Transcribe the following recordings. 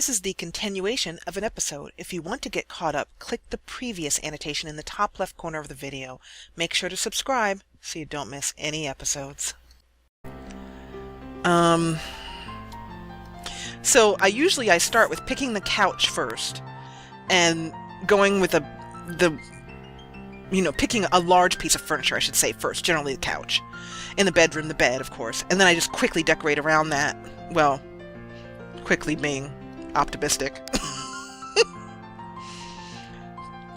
This is the continuation of an episode. If you want to get caught up, click the previous annotation in the top left corner of the video. Make sure to subscribe so you don't miss any episodes. So I start with picking the couch first and going with picking a large piece of furniture, I should say, first, generally the couch. In the bedroom, the bed, of course. And then I just quickly decorate around that. Well, quickly being optimistic.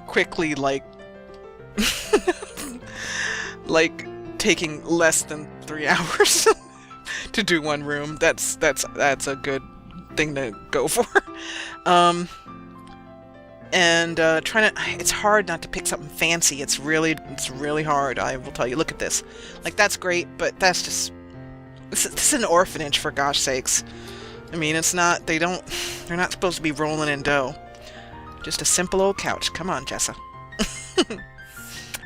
Quickly, like taking less than 3 hours to do one room. That's a good thing to go for. It's hard not to pick something fancy. It's really hard. I will tell you. Look at this. Like, that's great, but that's just, this is an orphanage, for gosh sakes. I mean, they're not supposed to be rolling in dough. Just a simple old couch. Come on, Jessa.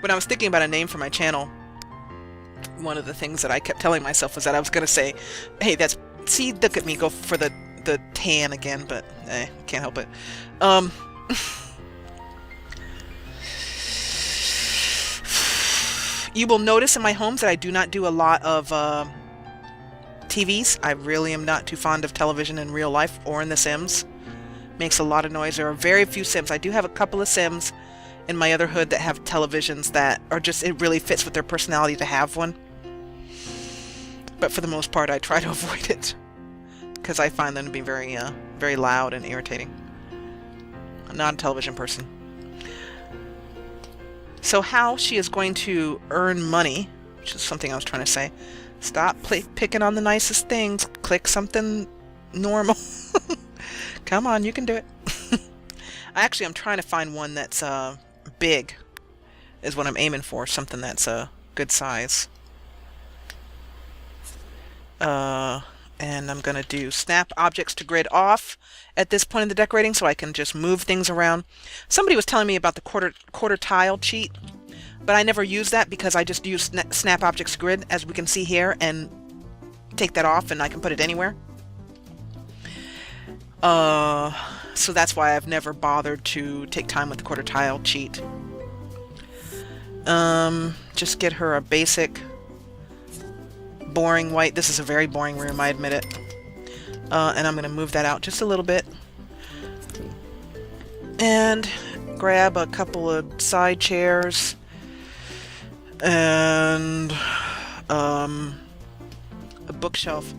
When I was thinking about a name for my channel, one of the things that I kept telling myself was that I was going to say, hey, look at me go for the tan again, but can't help it. You will notice in my homes that I do not do a lot of TVs. I really am not too fond of television in real life or in The Sims. Makes a lot of noise. There are very few Sims. I do have a couple of Sims in my other hood that have televisions that are just, it really fits with their personality to have one. But for the most part, I try to avoid it because I find them to be very, very loud and irritating. I'm not a television person. So how she is going to earn money, which is something I was trying to say. Stop picking on the nicest things. Click something normal. Come on, you can do it. Actually, I'm trying to find one that's big, is what I'm aiming for. Something that's a good size. And I'm going to do snap objects to grid off at this point in the decorating so I can just move things around. Somebody was telling me about the quarter tile cheat, but I never use that because I just use snap objects to grid, as we can see here, and take that off and I can put it anywhere. So that's why I've never bothered to take time with the quarter tile cheat. Just get her a basic boring white. This is a very boring room, I admit it. And I'm going to move that out just a little bit. And grab a couple of side chairs. And a bookshelf.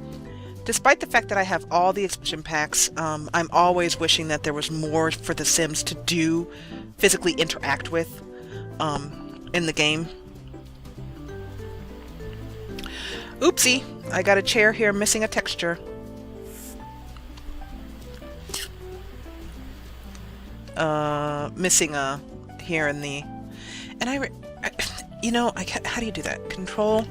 Despite the fact that I have all the expansion packs, I'm always wishing that there was more for the Sims to do, physically interact with, in the game. Oopsie, I got a chair here missing a texture. Missing a here in the, and how do you do that? Control.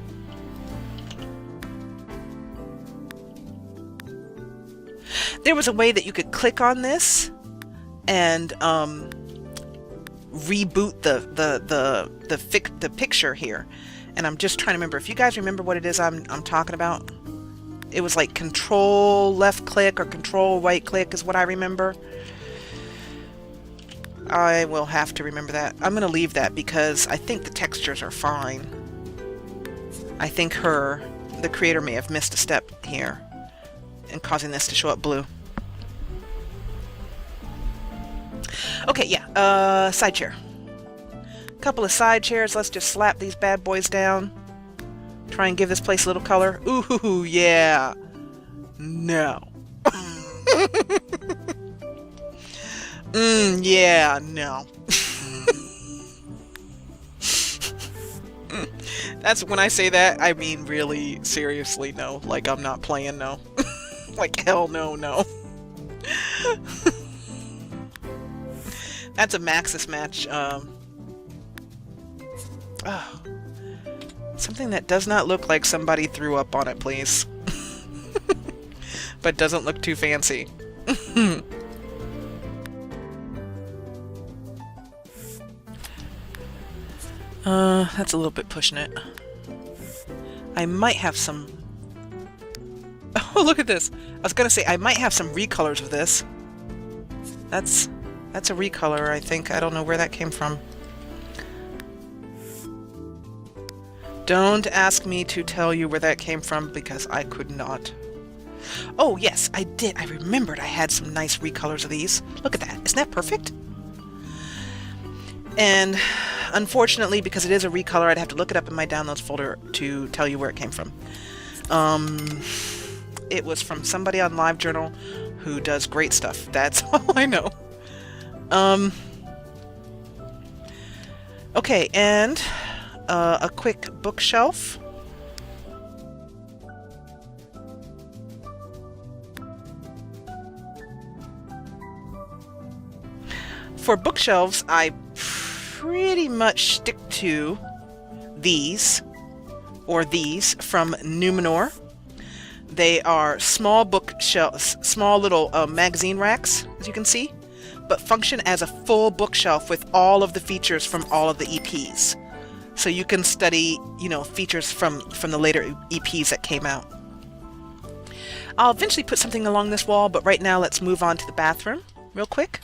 There was a way that you could click on this and reboot the picture here. And I'm just trying to remember. If you guys remember what it is I'm talking about. It was like control left click or control right click is what I remember. I will have to remember that. I'm going to leave that because I think the textures are fine. I think the creator may have missed a step here and causing this to show up blue. Okay, yeah, side chair. Couple of side chairs. Let's just slap these bad boys down. Try and give this place a little color. Ooh, yeah. No. Yeah, no. That's when I say that, I mean really seriously no. Like, I'm not playing no. Like, hell no. That's a Maxis match. Oh. Something that does not look like somebody threw up on it, please. But doesn't look too fancy. That's a little bit pushing it. I might have some... Oh, look at this! I was gonna say, I might have some recolors of this. That's a recolor, I think. I don't know where that came from. Don't ask me to tell you where that came from because I could not. Oh, yes, I did. I remembered I had some nice recolors of these. Look at that. Isn't that perfect? And unfortunately, because it is a recolor, I'd have to look it up in my downloads folder to tell you where it came from. It was from somebody on LiveJournal who does great stuff. That's all I know. Okay, and a quick bookshelf. For bookshelves, I pretty much stick to these from Numenor. They are small bookshelves, small little magazine racks, as you can see, but function as a full bookshelf with all of the features from all of the EPs. So you can study, features from the later EPs that came out. I'll eventually put something along this wall, but right now let's move on to the bathroom real quick.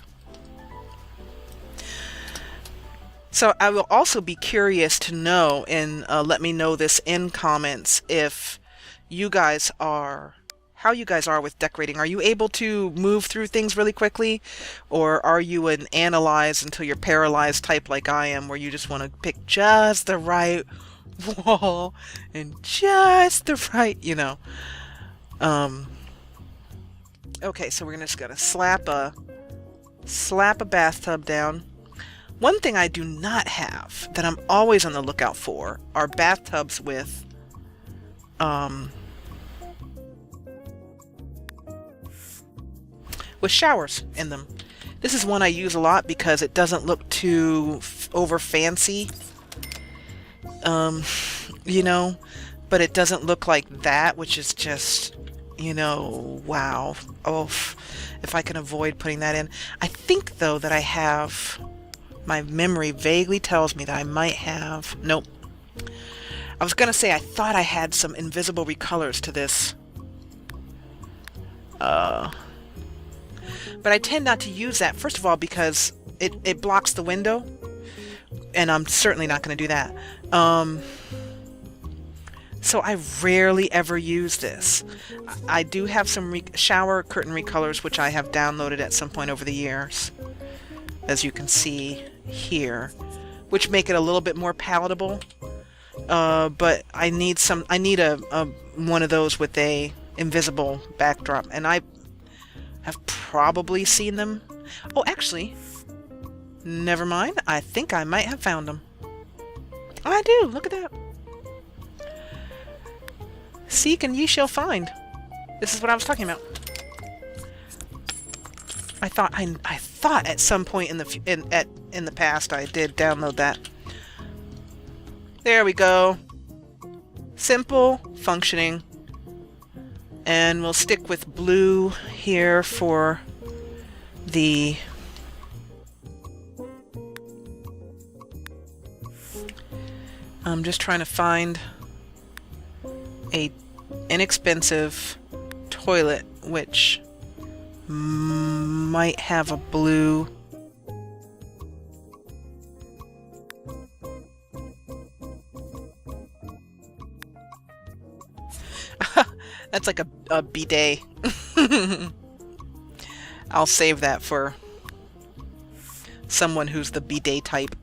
So I will also be curious to know, and let me know this in comments, if you guys are, how you guys are with decorating. Are you able to move through things really quickly? Or are you an analyze until you're paralyzed type like I am, where you just want to pick just the right wall and just the right, Okay, so we're just gonna slap a bathtub down. One thing I do not have that I'm always on the lookout for are bathtubs with showers in them. This is one I use a lot because it doesn't look too over fancy, but it doesn't look like that, which is just, wow. Oh, if I can avoid putting that in. I think though that I have, my memory vaguely tells me that I might have, nope. I was gonna say I thought I had some invisible recolors to this. But I tend not to use that, first of all, because it blocks the window, and I'm certainly not going to do that. So I rarely ever use this. I do have some shower curtain recolors, which I have downloaded at some point over the years, as you can see here, which make it a little bit more palatable. But I need a one of those with a invisible backdrop, and I have probably seen them. Oh, actually, never mind. I think I might have found them. I do. Look at that. Seek and ye shall find. This is what I was talking about. I thought at some point in the past I did download that. There we go. Simple, functioning. And we'll stick with blue here for the I'm just trying to find a inexpensive toilet which might have a blue. That's like a bidet. I'll save that for someone who's the bidet type.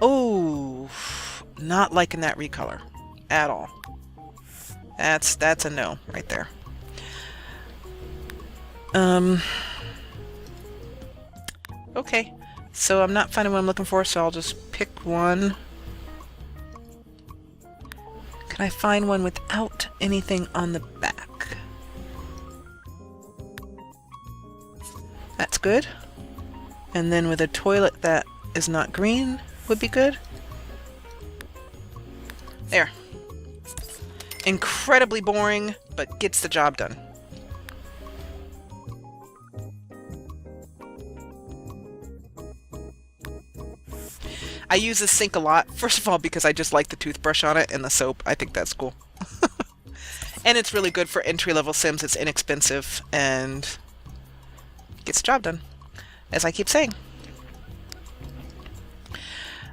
Oh, not liking that recolor at all. That's a no right there. Okay, so I'm not finding what I'm looking for, so I'll just pick one. Can I find one without anything on the back? That's good. And then with a toilet that is not green would be good. There. Incredibly boring, but gets the job done. I use this sink a lot, first of all because I just like the toothbrush on it and the soap. I think that's cool. And it's really good for entry-level Sims. It's inexpensive, and Gets the job done, as I keep saying.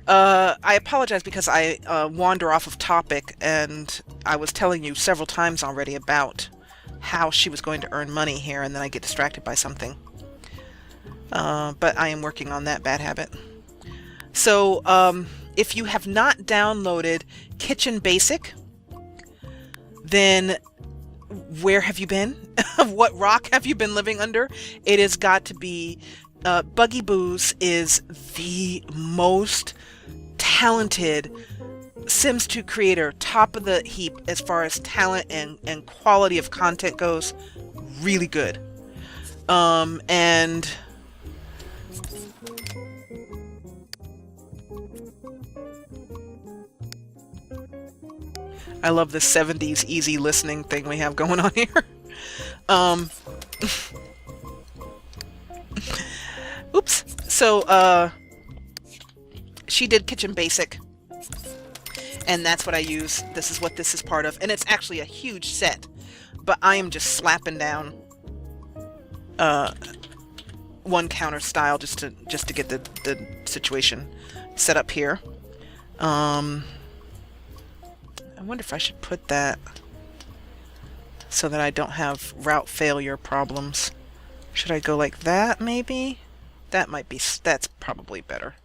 I apologize because I wander off of topic, and I was telling you several times already about how she was going to earn money here, and then I get distracted by something. But I am working on that bad habit. So if you have not downloaded Kitchen Basic, then where have you been? What rock have you been living under? It has got to be Buggy Booze is the most talented Sims 2 creator, top of the heap as far as talent and quality of content goes. Really good. And I love this 70s easy listening thing we have going on here. Oops. So, she did Kitchen Basic, and that's what I use. This is what this is part of, and it's actually a huge set, but I am just slapping down one counter style just to get the situation set up here. I wonder if I should put that so that I don't have route failure problems. Should I go like that, maybe? That's probably better.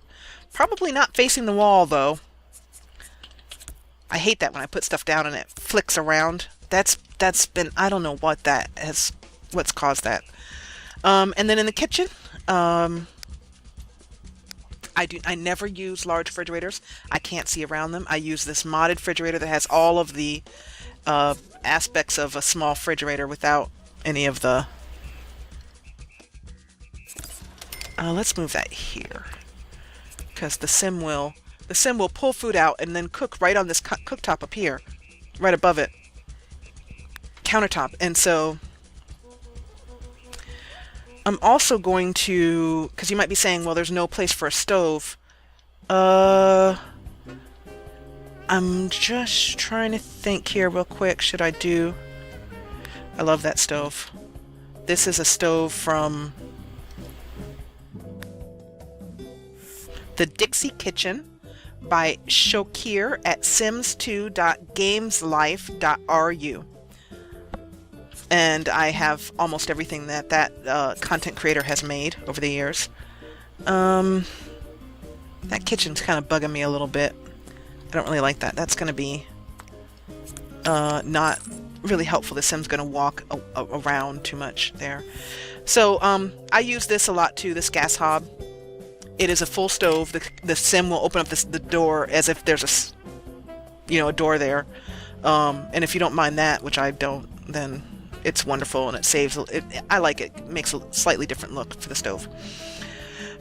Probably not facing the wall, though. I hate that when I put stuff down and it flicks around. That's been, I don't know what's caused that. And then in the kitchen, I never use large refrigerators. I can't see around them. I use this modded refrigerator that has all of the aspects of a small refrigerator without any of the... let's move that here, because the sim will pull food out and then cook right on this cooktop up here, right above it, countertop. And so I'm also going to, because you might be saying, well, there's no place for a stove. I'm just trying to think here real quick. Should I do... I love that stove. This is a stove from the Dixie Kitchen by Shokir at sims2.gameslife.ru. And I have almost everything that content creator has made over the years. That kitchen's kind of bugging me a little bit. I don't really like that. That's going to be not really helpful. The sim's going to walk around too much there. So I use this a lot too, this gas hob. It is a full stove. The sim will open up the door as if there's a door there. And if you don't mind that, which I don't, then it's wonderful and it saves. I like it. It makes a slightly different look for the stove.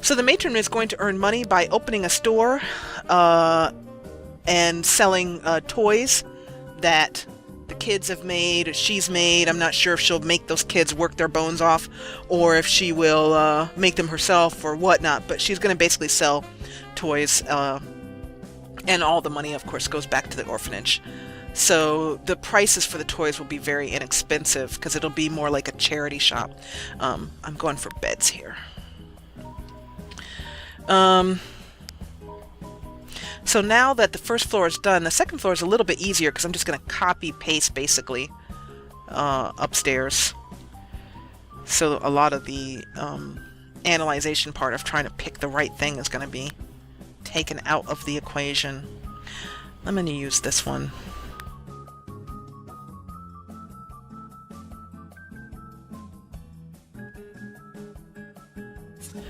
So the matron is going to earn money by opening a store and selling toys that the kids have made, or she's made. I'm not sure if she'll make those kids work their bones off or if she will make them herself or whatnot, but she's going to basically sell toys, and all the money, of course, goes back to the orphanage. So the prices for the toys will be very inexpensive because it'll be more like a charity shop. I'm going for beds here. So now that the first floor is done, the second floor is a little bit easier because I'm just going to copy paste basically upstairs. So a lot of the analyzation part of trying to pick the right thing is going to be taken out of the equation. I'm going to use this one.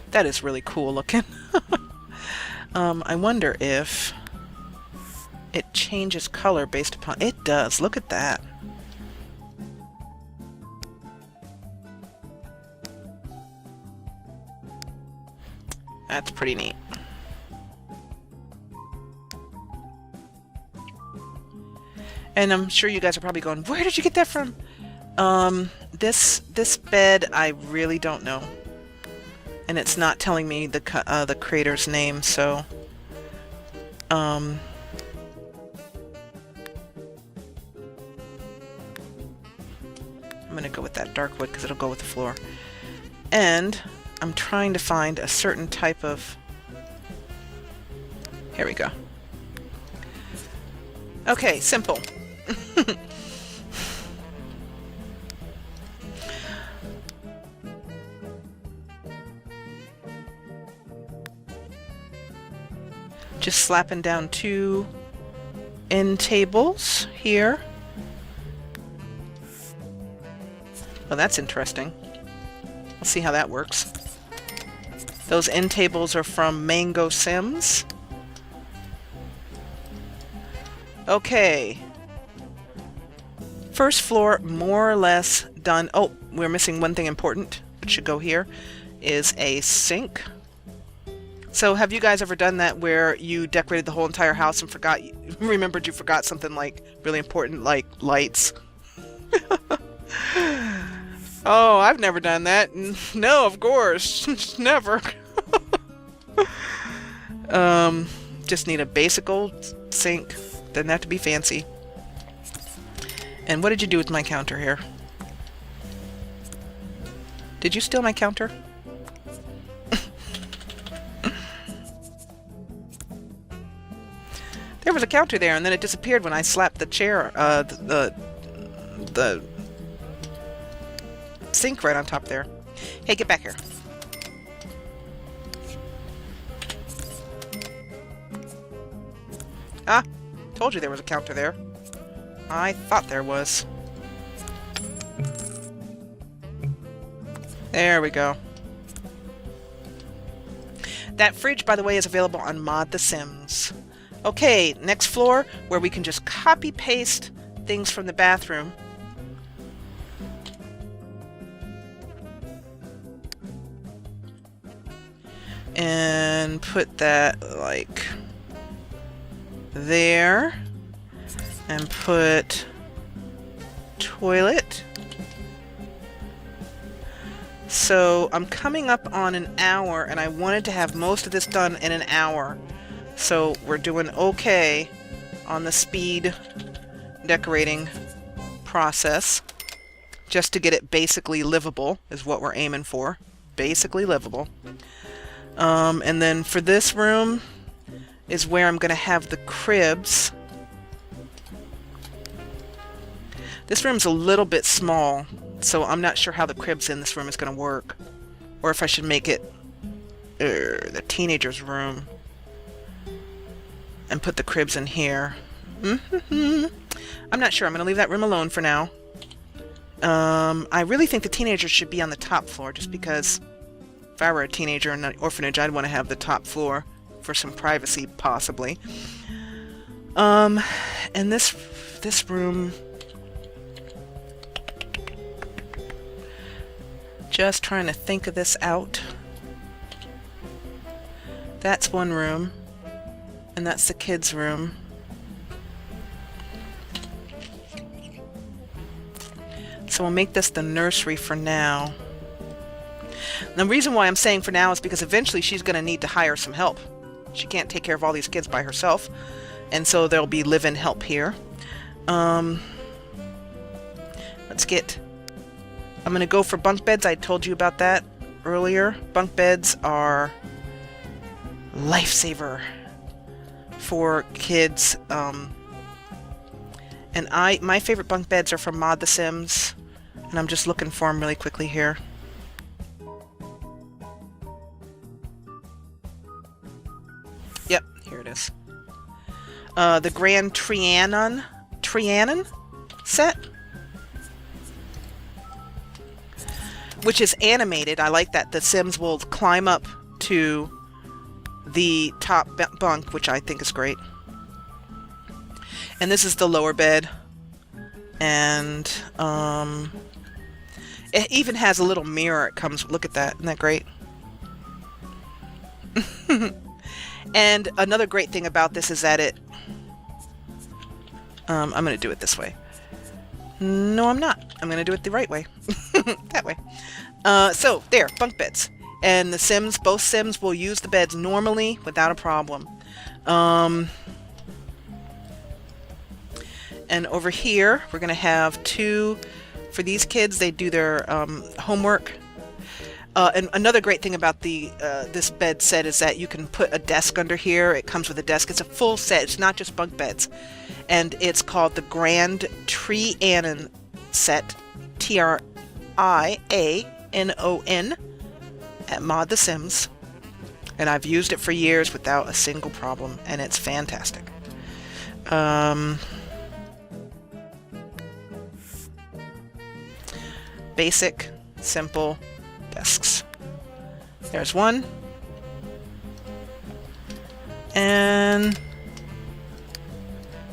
That is really cool looking. I wonder if it changes color based upon... It does. Look at that. That's pretty neat. And I'm sure you guys are probably going, where did you get that from? This bed, I really don't know. And it's not telling me the creator's name, so... I'm gonna go with that dark wood because it'll go with the floor. And I'm trying to find a certain type of... Here we go. Okay, simple. Just slapping down 2 end tables here. Well, that's interesting. We'll see how that works. Those end tables are from Mango Sims. Okay. First floor, more or less done. Oh, we're missing one thing important, which should go here, is a sink. So have you guys ever done that where you decorated the whole entire house and remembered you forgot something like really important, like lights? Oh, I've never done that. No, of course. Never. Just need a basic old sink. Doesn't have to be fancy. And what did you do with my counter here? Did you steal my counter? There was a counter there, and then it disappeared when I slapped the chair, the sink right on top there. Hey, get back here. Ah, told you there was a counter there. I thought there was. There we go. That fridge, by the way, is available on Mod The Sims. Okay, next floor, where we can just copy-paste things from the bathroom. And put that, like, there. And put toilet. So I'm coming up on an hour, and I wanted to have most of this done in an hour. So we're doing okay on the speed decorating process. Just to get it basically livable is what we're aiming for. Basically livable. And then for this room is where I'm going to have the cribs. This room's a little bit small, so I'm not sure how the cribs in this room is going to work. Or if I should make it the teenager's room and put the cribs in here. I'm not sure. I'm going to leave that room alone for now. I really think the teenagers should be on the top floor, just because if I were a teenager in an orphanage, I'd want to have the top floor for some privacy, possibly. And this room... Just trying to think of this out. That's one room. And that's the kids' room. So we'll make this the nursery for now. And the reason why I'm saying for now is because eventually she's going to need to hire some help. She can't take care of all these kids by herself. And so there'll be live-in help here. Let's get... I'm going to go for bunk beds. I told you about that earlier. Bunk beds are lifesaver for kids. And my favorite bunk beds are from Mod The Sims. And I'm just looking for them really quickly here. Yep, here it is. The Grand Trianon set. Which is animated. I like that. The Sims will climb up to the top bunk, which I think is great. And this is the lower bed. And it even has a little mirror. It comes. Look at that. Isn't that great? And another great thing about this is that it... I'm going to do it this way. No, I'm not. I'm going to do it the right way. That way. So, there. Bunk beds. And the Sims, both Sims will use the beds normally without a problem. And over here, we're going to have two... For these kids, they do their homework. And another great thing about the this bed set is that you can put a desk under here. It comes with a desk. It's a full set. It's not just bunk beds. And it's called the Grand Trianon set, Trianon, at Mod The Sims. And I've used it for years without a single problem, and it's fantastic. Basic, simple desks. There's one. And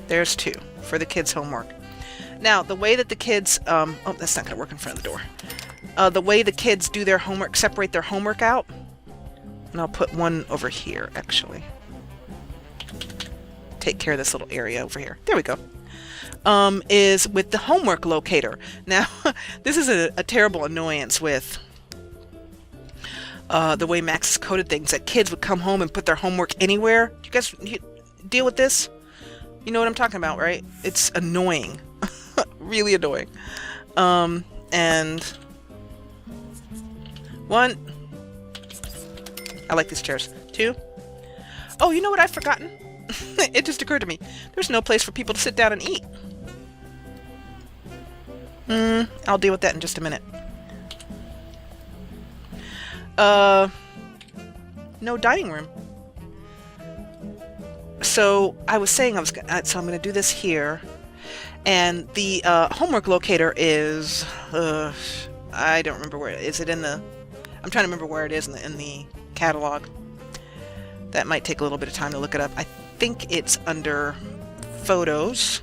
there's two for the kids' homework. Now, the way that the kids... oh, that's not going to work in front of the door. The way the kids do their homework, separate their homework out. And I'll put one over here, actually. Take care of this little area over here. There we go. Is with the homework locator. Now, this is a terrible annoyance with the way Max has coded things, that kids would come home and put their homework anywhere. You guys deal with this? You know what I'm talking about, right? It's annoying. Really annoying. And one. I like these chairs. Two. Oh, you know what I've forgotten? It just occurred to me. There's no place for people to sit down and eat. I'll deal with that in just a minute. No dining room. So I was saying so I'm going to do this here. And the homework locator is... I don't remember where... Is it in the... I'm trying to remember where it is in the catalog. That might take a little bit of time to look it up. I think it's under photos.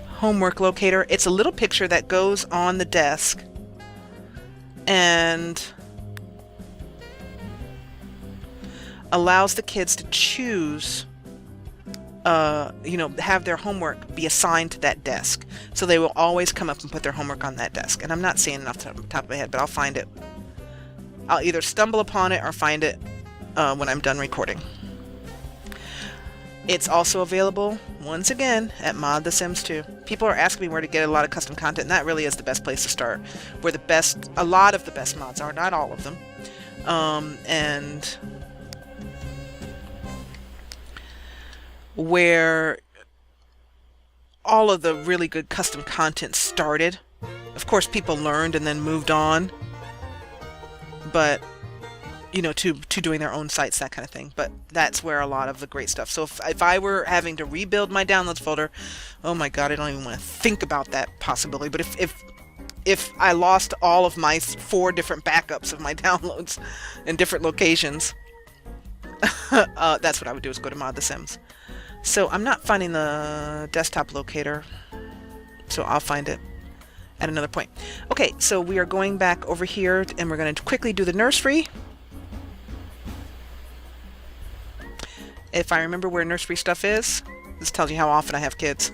Homework locator. It's a little picture that goes on the desk and allows the kids to choose, have their homework be assigned to that desk. So they will always come up and put their homework on that desk. And I'm not seeing it off the top of my head, but I'll find it. I'll either stumble upon it or find it when I'm done recording. It's also available, once again, at Mod The Sims 2. People are asking me where to get a lot of custom content, and that really is the best place to start. Where a lot of the best mods are, not all of them. And where all of the really good custom content started. Of course, people learned and then moved on. But... to doing their own sites, that kind of thing. But that's where a lot of the great stuff. So if I were having to rebuild my downloads folder, oh my god, I don't even want to think about that possibility. But if I lost all of my 4 different backups of my downloads in different locations, that's what I would do, is go to Mod The Sims. So I'm not finding the desktop locator, so I'll find it at another point. Okay, so we are going back over here, and we're going to quickly do the nursery. If I remember where nursery stuff is, this tells you how often I have kids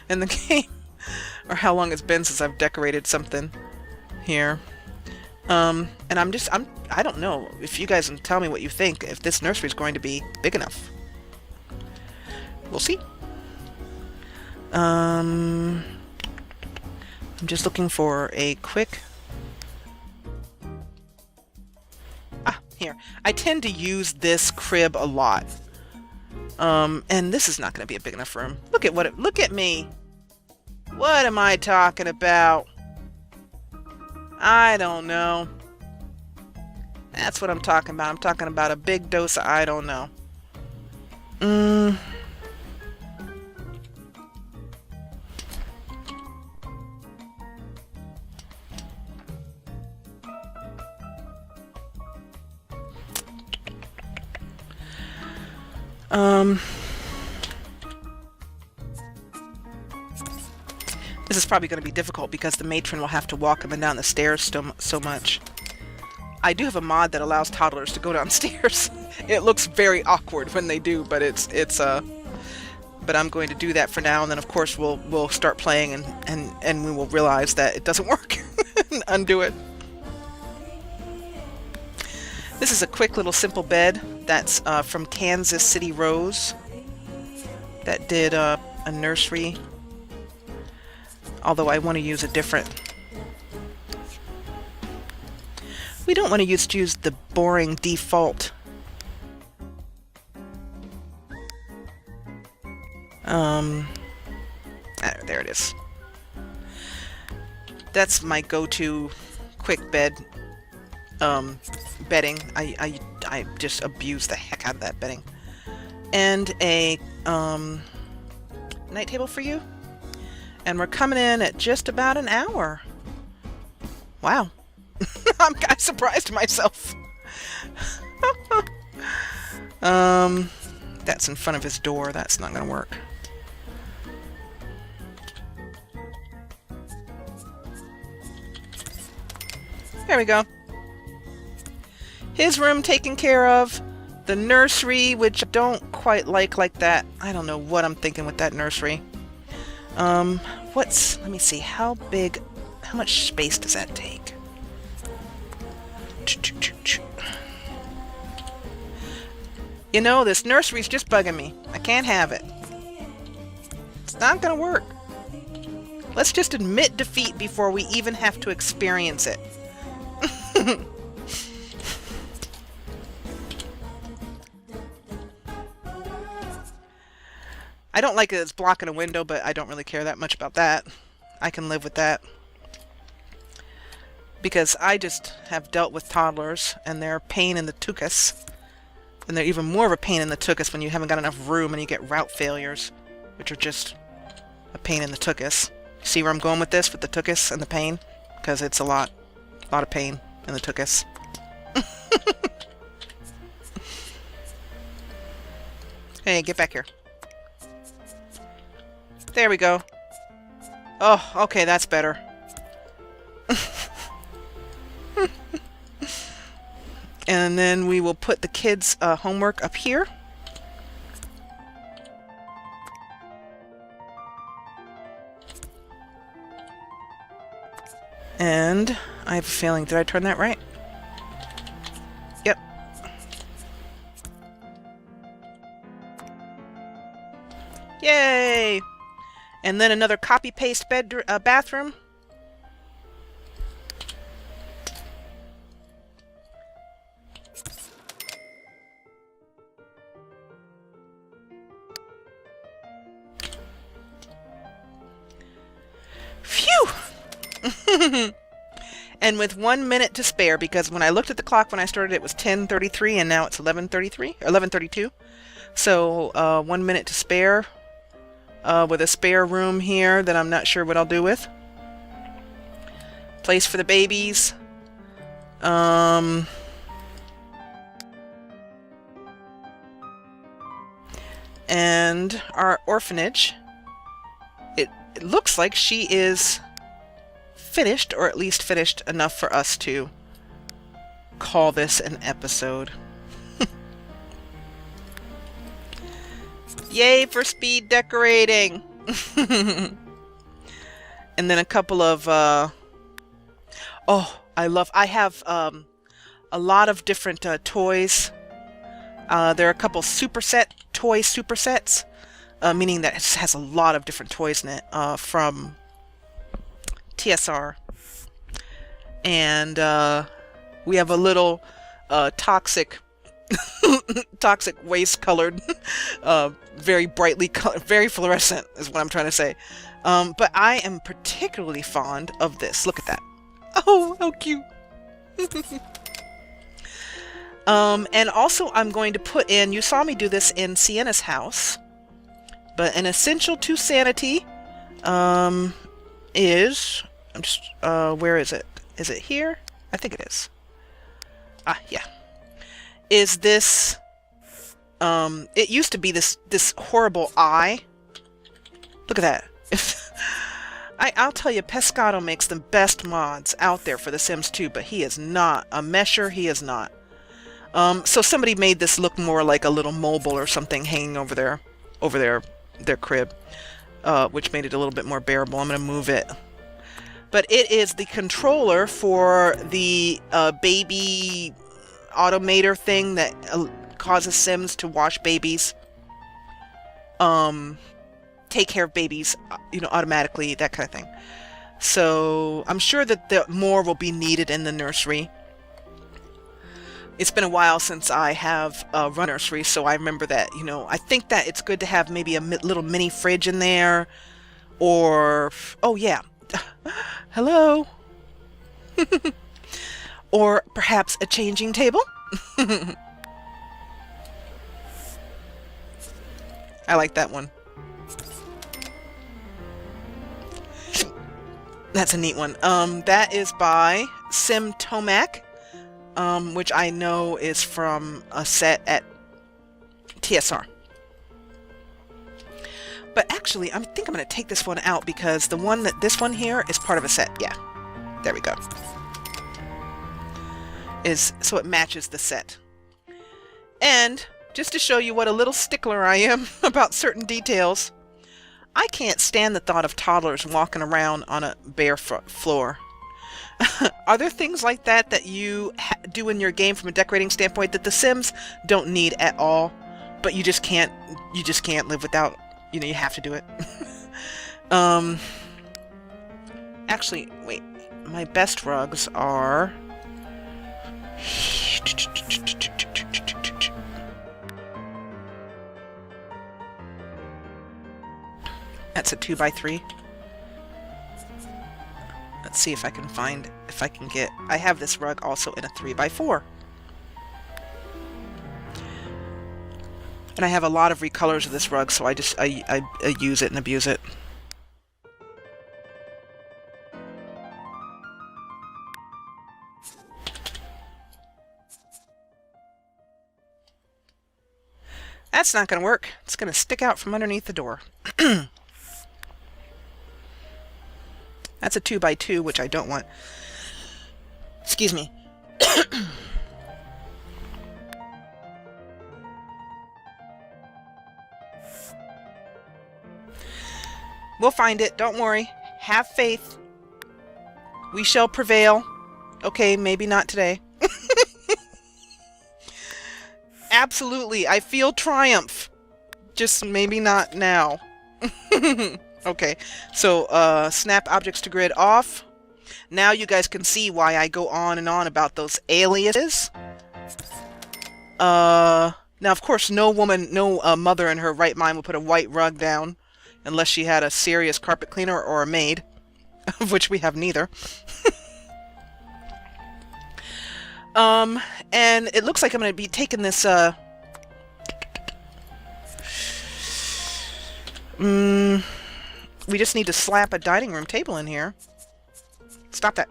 in the game, or how long it's been since I've decorated something here. And I don't know if you guys can tell me what you think, if this nursery is going to be big enough. We'll see. I'm just looking for a quick... Here, I tend to use this crib a lot, and this is not going to be a big enough room. Look at me. What am I talking about? I don't know. That's what I'm talking about. I'm talking about a big dose of I don't know. This is probably going to be difficult because the matron will have to walk up and down the stairs so much. I do have a mod that allows toddlers to go downstairs. It looks very awkward when they do, but but I'm going to do that for now, and then of course we'll start playing and we will realize that it doesn't work and undo it. This is a quick little simple bed that's from Kansas City Rose that did a nursery, although I want to use a different We don't want to use the boring default. There it is. That's my go-to quick bed bedding. I just abuse the heck out of that bedding. And a night table for you. And we're coming in at just about an hour. Wow. I'm kind of surprised myself. That's in front of his door. That's not going to work. There we go. His room taken care of. The nursery, which I don't quite like that. I don't know what I'm thinking with that nursery. Let me see, how much space does that take? You know, this nursery's just bugging me. I can't have it. It's not gonna work. Let's just admit defeat before we even have to experience it. I don't like it it's blocking a window, but I don't really care that much about that. I can live with that. Because I just have dealt with toddlers, and they're a pain in the tuchus. And they're even more of a pain in the tuchus when you haven't got enough room and you get route failures, which are just a pain in the tuchus. See where I'm going with this, with the tuchus and the pain? Because it's a lot of pain in the tuchus. Hey, get back here. There we go. Oh, okay, that's better. And then we will put the kids' homework up here. And I have a feeling, did I turn that right? Yep. Yay! And then another copy-paste bathroom. Phew! And with 1 minute to spare, because when I looked at the clock when I started, it was 10:33, and now it's 11:33, 11:32. So 1 minute to spare. With a spare room here that I'm not sure what I'll do with. Place for the babies. And our orphanage. It looks like she is finished, or at least finished enough for us to call this an episode. Yay for speed decorating! And then a couple of I have a lot of different toys. There are a couple toy supersets, meaning that it has a lot of different toys in it, from TSR. And we have a little toxic waste colored, very brightly colored, very fluorescent is what I'm trying to say. But I am particularly fond of this. Look at that. Oh, how cute. And also I'm going to put in, you saw me do this in Sienna's house, but an essential to sanity is, where is it? Is it here? I think it is. Ah, yeah. Is this, it used to be this horrible eye. Look at that. I'll tell you, Pescado makes the best mods out there for The Sims 2, but he is not a mesher. He is not. So somebody made this look more like a little mobile or something hanging over their crib, which made it a little bit more bearable. I'm going to move it. But it is the controller for the baby automator thing that causes Sims to wash babies, take care of babies, automatically, that kind of thing. So I'm sure that more will be needed in the nursery. It's been a while since I have run nursery, so I remember that, you know, I think that it's good to have maybe a little mini fridge in there, or, oh yeah, hello, or perhaps a changing table. I like that one. That's a neat one. That is by Sim Tomac, which I know is from a set at TSR. But actually, I think I'm going to take this one out because this one here is part of a set. Yeah, there we go. So it matches the set. And just to show you what a little stickler I am about certain details, I can't stand the thought of toddlers walking around on a barefoot floor. Are there things like that you do in your game from a decorating standpoint that the Sims don't need at all, but you just can't live without, you know, you have to do it? Actually, wait, my best rugs are that's a 2x3. Let's see if I can get, I have this rug also in a 3x4. And I have a lot of recolors of this rug, so I use it and abuse it. That's not going to work. It's going to stick out from underneath the door. That's a 2x2, which I don't want. Excuse me. We'll find it. Don't worry. Have faith. We shall prevail. Okay, maybe not today. Absolutely. I feel triumph. Just maybe not now. Okay, so snap objects to grid off. Now you guys can see why I go on and on about those aliases. Now of course no mother in her right mind would put a white rug down unless she had a serious carpet cleaner or a maid, of which we have neither. And it looks like I'm going to be taking this we just need to slap a dining room table in here. Stop that.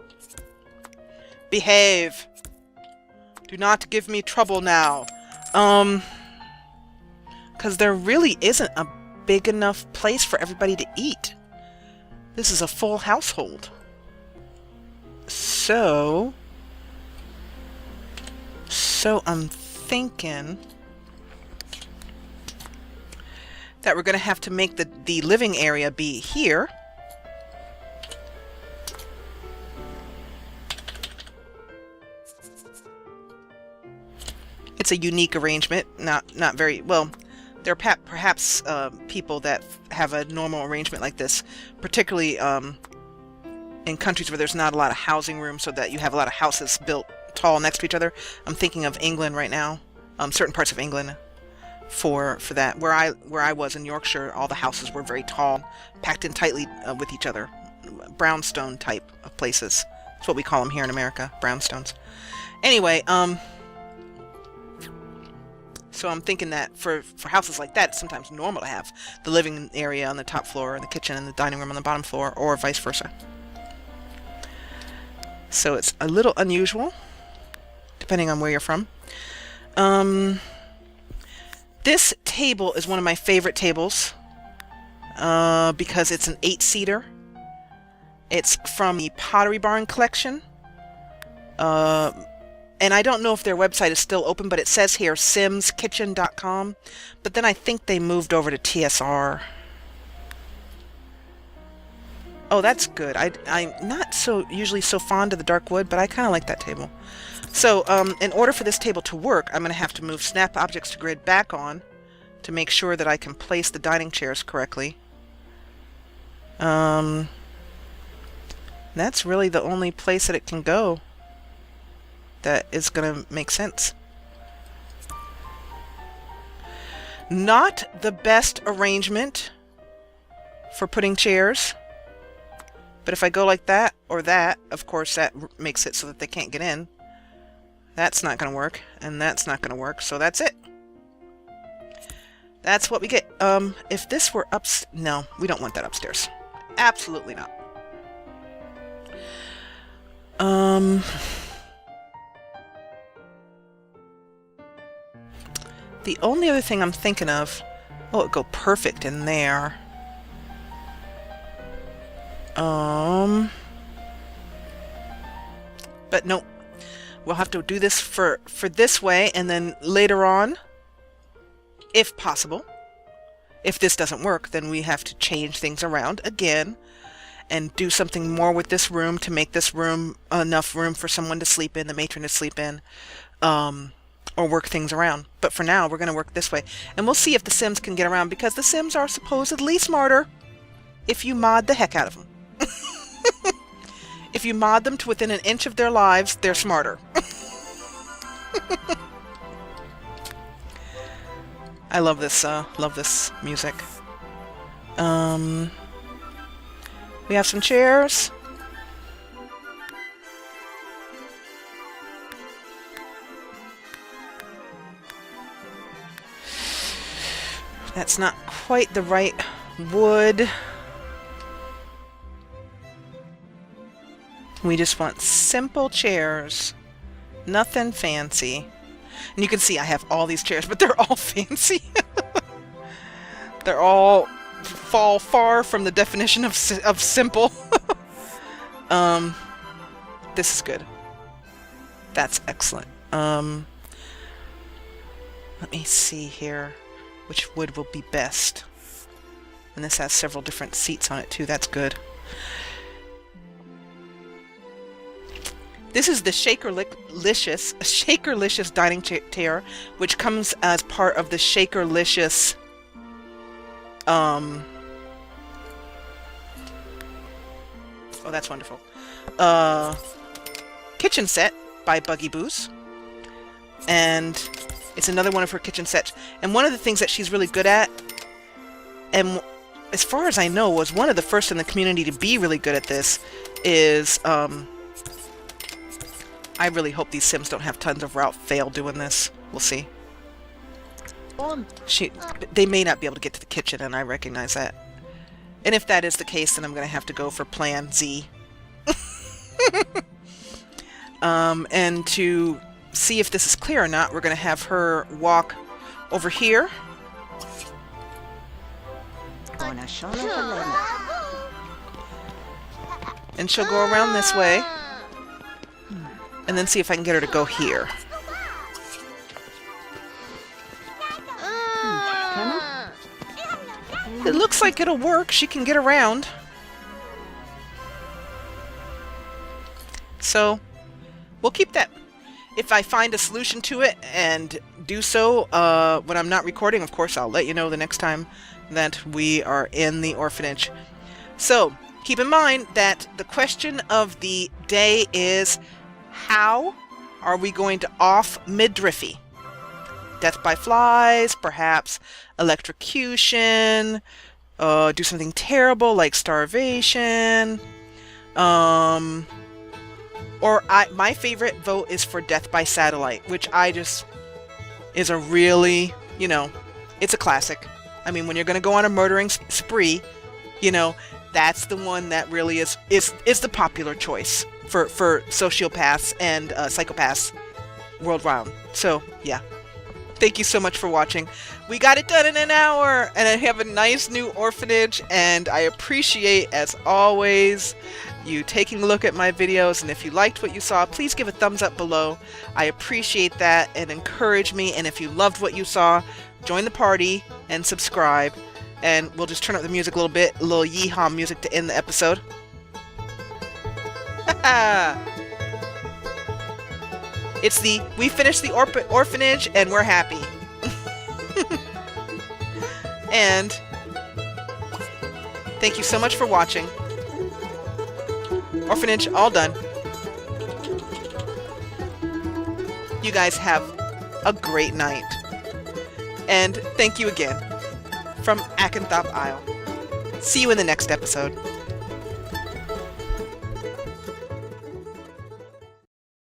Behave. Do not give me trouble now. Because there really isn't a big enough place for everybody to eat. This is a full household. So I'm thinking that we're going to have to make the living area be here. It's a unique arrangement, not very well. There are perhaps people that have a normal arrangement like this, particularly in countries where there's not a lot of housing room, so that you have a lot of houses built tall next to each other. I'm thinking of England right now, certain parts of England. For that, where I was in Yorkshire, all the houses were very tall, packed in tightly with each other, brownstone type of places. That's what we call them here in America, brownstones. Anyway, so I'm thinking that for houses like that, it's sometimes normal to have the living area on the top floor, and the kitchen and the dining room on the bottom floor, or vice versa. So it's a little unusual, depending on where you're from. This table is one of my favorite tables because it's an 8-seater. It's from the Pottery Barn collection. And I don't know if their website is still open, but it says here simskitchen.com. But then I think they moved over to TSR. Oh, that's good. I'm not usually so fond of the dark wood, but I kind of like that table. So, in order for this table to work, I'm going to have to move snap objects to grid back on to make sure that I can place the dining chairs correctly. That's really the only place that it can go that is going to make sense. Not the best arrangement for putting chairs. But if I go like that or that, of course that makes it so that they can't get in. That's not going to work, and that's not going to work, so that's it. That's what we get. If this were no, we don't want that upstairs. Absolutely not. The only other thing I'm thinking of, oh, it'd go perfect in there. But no, we'll have to do this for this way, and then later on, if possible, if this doesn't work, then we have to change things around again and do something more with this room to make this room enough room for someone to sleep in, the matron to sleep in, or work things around. But for now, we're going to work this way, and we'll see if the Sims can get around, because the Sims are supposedly smarter if you mod the heck out of them. If you mod them to within an inch of their lives, they're smarter. I love this music. We have some chairs. That's not quite the right wood. We just want simple chairs. Nothing fancy. And you can see I have all these chairs, but they're all fancy. They're all fall far from the definition of simple. This is good. That's excellent. Let me see here which wood will be best. And this has several different seats on it too. That's good. This is the Shakerlicious dining chair, which comes as part of the Shakerlicious oh, that's wonderful. Kitchen set by Buggy Boos. And it's another one of her kitchen sets. And one of the things that she's really good at, and as far as I know, was one of the first in the community to be really good at this, is I really hope these Sims don't have tons of route fail doing this. We'll see. They may not be able to get to the kitchen, and I recognize that. And if that is the case, then I'm going to have to go for Plan Z. And to see if this is clear or not, we're going to have her walk over here. And she'll go around this way. And then see if I can get her to go here. It looks like it'll work. She can get around. So, we'll keep that. If I find a solution to it and do so when I'm not recording, of course, I'll let you know the next time that we are in the orphanage. So, keep in mind that the question of the day is, how are we going to off midriffy? Death by flies, perhaps electrocution, do something terrible like starvation, my favorite vote is for death by satellite, which is a really, it's a classic. I mean, when you're going to go on a murdering spree, that's the one that really is the popular choice for sociopaths and psychopaths world round. So, yeah. Thank you so much for watching. We got it done in an hour, and I have a nice new orphanage, and I appreciate, as always, you taking a look at my videos, and if you liked what you saw, please give a thumbs up below. I appreciate that and encourage me, and if you loved what you saw, join the party and subscribe, and we'll just turn up the music a little bit, a little yeehaw music to end the episode. It's we finished the orphanage and we're happy. And thank you so much for watching. Orphanage all done. You guys have a great night. And thank you again from Acanthop Isle. See you in the next episode.